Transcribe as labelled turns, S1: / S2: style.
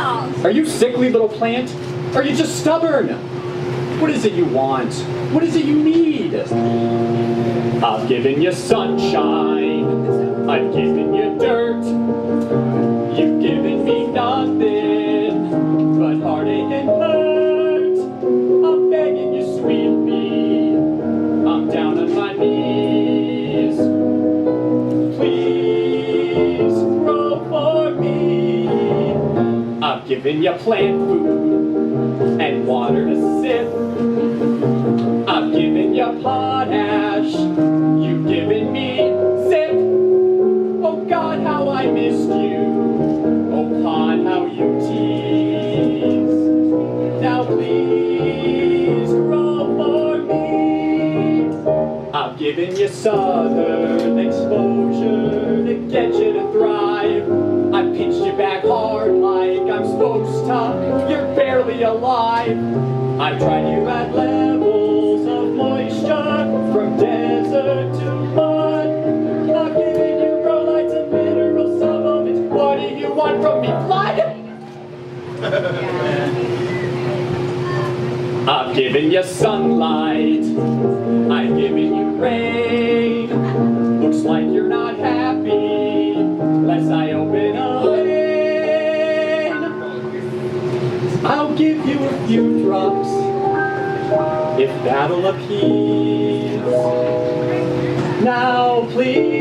S1: Are you sickly little plant? Are you just stubborn? What is it you want? What is it you need? I've given you sunshine. I've given you dirt. You've given me nothing but heartache and hurt. I'm begging you sweetly. I'm down on my knees. Please grow for me. I've given you plant food and water to sip. I've given you potash. You've given me zip. Oh God, how I missed you. Oh Pod, how you tease. Now please grow for me. I've given you southern exposure to get you to thrive. I pinched you back hard like I'm supposed to. You're barely alive. I've tried you at levels of moisture from desert to mud. I've given you grow lights and minerals, some of it. What do you want from me? Blood? I've given you sunlight. I've given you rain. Looks like you're not happy unless I open a vein. I'll give you a few drops if that'll appease. Now please